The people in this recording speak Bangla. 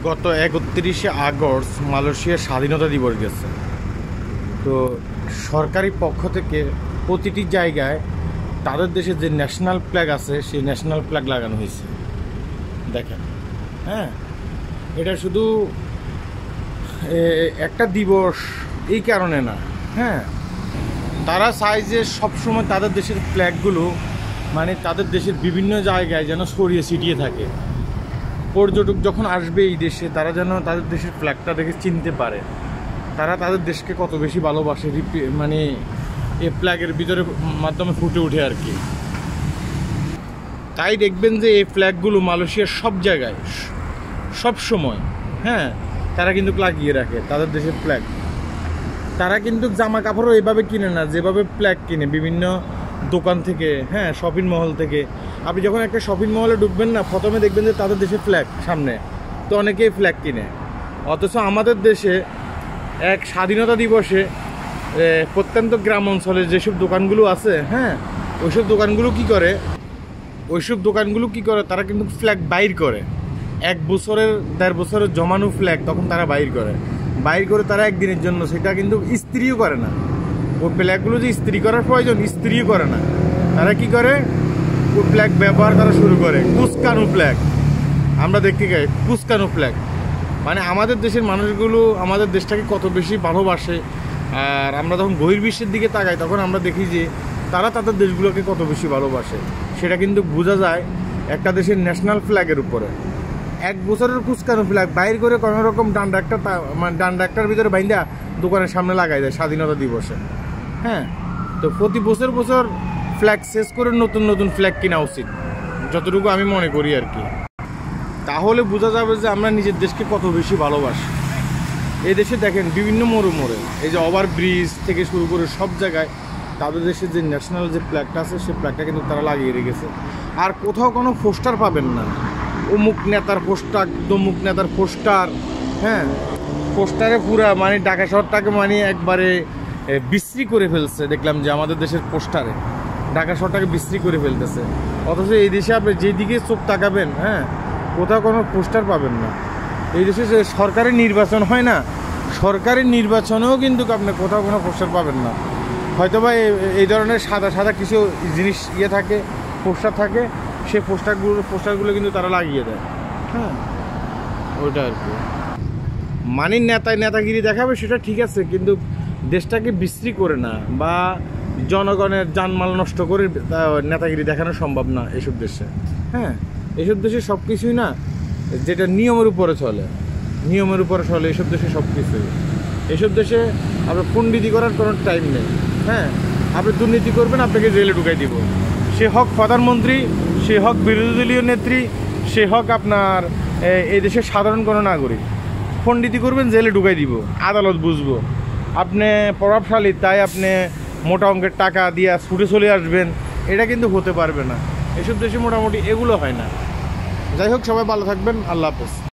গত 31শে আগস্ট মালয়েশিয়ার স্বাধীনতা দিবস গেছে। তো সরকারি পক্ষ থেকে প্রতিটি জায়গায় তাদের দেশে যে ন্যাশনাল ফ্ল্যাগ আছে সেই ন্যাশনাল ফ্ল্যাগ লাগানো হয়েছে। দেখেন, হ্যাঁ, এটা শুধু একটা দিবস এই কারণে না, হ্যাঁ, তারা চায় যে সবসময় তাদের দেশের ফ্ল্যাগগুলো মানে তাদের দেশের বিভিন্ন জায়গায় যেন ছড়িয়ে ছিটিয়ে থাকে। পর্যটক যখন আসবে এই দেশে তারা যেন তাদের দেশের ফ্ল্যাগটা দেখে চিনতে পারে তারা তাদের দেশকে কত বেশি ভালোবাসে, মানে এই ফ্ল্যাগের ভিতরে মাধ্যমে ফুটে ওঠে আর কি। তাই দেখবেন যে এই ফ্ল্যাগগুলো মালয়েশিয়ার সব জায়গায় সব সময়, হ্যাঁ, তারা কিন্তু লাগিয়ে রাখে তাদের দেশের ফ্ল্যাগ। তারা কিন্তু জামা কাপড়ও এভাবে কিনে না যেভাবে ফ্ল্যাগ কিনে বিভিন্ন দোকান থেকে, হ্যাঁ, শপিং মহল থেকে। আপনি যখন একটা শপিং মহলে ঢুকবেন না, প্রথমে দেখবেন যে তাদের দেশে ফ্ল্যাগ সামনে, তো অনেকেই ফ্ল্যাগ কিনে। অথচ আমাদের দেশে এক স্বাধীনতা দিবসে প্রত্যন্ত গ্রাম অঞ্চলে যেসব দোকানগুলো আছে, হ্যাঁ, ওইসব দোকানগুলো কি করে তারা কিন্তু ফ্ল্যাগ বাইর করে। 1 বছরের 1.5 বছরের জমানো ফ্ল্যাগ তখন তারা বাইর করে তারা একদিনের জন্য, সেটা কিন্তু ইস্ত্রিও করে না। ওই ফ্ল্যাগগুলো যে ইস্ত্রি করার প্রয়োজন, ইস্ত্রিও করে না। তারা কি করে, ওই ফ্ল্যাগ ব্যবহার করা শুরু করে। কুচকানো ফ্ল্যাগ আমরা দেখতে পাই, কুচকানো ফ্ল্যাগ। মানে আমাদের দেশের মানুষগুলো আমাদের দেশটাকে কত বেশি ভালোবাসে। আর আমরা যখন বহির্বিশ্বের দিকে তাকাই তখন আমরা দেখি যে তারা তাদের দেশগুলোকে কত বেশি ভালোবাসে। সেটা কিন্তু বোঝা যায় একটা দেশের ন্যাশনাল ফ্ল্যাগের উপরে। 1 বছরের কুচকানো ফ্ল্যাগ বাইর করে কোনো রকম ডান্ডা একটার ভিতরে বাইন্দা দোকানের সামনে লাগাই যায় স্বাধীনতা দিবসে, হ্যাঁ। তো প্রতি বছর ফ্ল্যাগ শেষ করে নতুন নতুন ফ্ল্যাগ কেনা উচিত, যতটুকু আমি মনে করি আর কি। তাহলে বোঝা যাবে যে আমরা নিজের দেশকে কত বেশি ভালোবাসি। এই দেশে দেখেন বিভিন্ন মোড়ে এই যে ওভার ব্রিজ থেকে শুরু করে সব জায়গায় তাদের দেশের যে ন্যাশনাল যে ফ্ল্যাগটা আছে সেই ফ্ল্যাগটা কিন্তু তারা লাগিয়ে রেখেছে। আর কোথাও কোনো পোস্টার পাবেন না, অমুক নেতার পোস্টার, তমুক নেতার পোস্টার, হ্যাঁ, পোস্টারে পুরা মানে ঢাকা শহরটাকে মানে একবারে বিশ্রী করে ফেলছে। দেখলাম যে আমাদের দেশের পোস্টারে ঢাকা শহরটাকে বিশ্রী করে ফেলতেছে। অথচ এই দেশে আপনি যেদিকে চোখ তাকাবেন, হ্যাঁ, কোথাও কোনো পোস্টার পাবেন না। এই দেশে যে সরকারি নির্বাচন হয় না, সরকারি নির্বাচনেও কিন্তু আপনি কোথাও কোনো পোস্টার পাবেন না। হয়তোবা এই ধরনের সাদা কিছু জিনিস থাকে, পোস্টার থাকে, সেই পোস্টারগুলো কিন্তু তারা লাগিয়ে দেয়, হ্যাঁ, ওইটা আর কি। মানে নেতাগিরি দেখাবে সেটা ঠিক আছে, কিন্তু দেশটাকে বিশ্রী করে না বা জনগণের জানমাল নষ্ট করে নেতাগিরি দেখানো সম্ভব না এসব দেশে, হ্যাঁ। এসব দেশে সব কিছুই না যেটা নিয়মের উপরে চলে এসব দেশে সব কিছুই। এসব দেশে আপনার পণ্ডিতি করার কোনো টাইম নেই, হ্যাঁ। আপনি দুর্নীতি করবেন, আপনাকে জেলে ঢুকাই দিব। সে হোক প্রধানমন্ত্রী, সে হোক বিরোধী দলীয় নেত্রী, সে হোক আপনার এই দেশের সাধারণ কোনো নাগরিক। পণ্ডিতি করবেন, জেলে ঢুকাই দিব, আদালত বুঝবো। আপনি প্রভাবশালী তাই আপনি মোটা অঙ্কের টাকা দিয়ে ছুটে চলে আসবেন, এটা কিন্তু হতে পারবে না। এসব দেশে মোটামুটি এগুলো হয় না। যাই হোক, সবাই ভালো থাকবেন। আল্লাহ হাফেজ।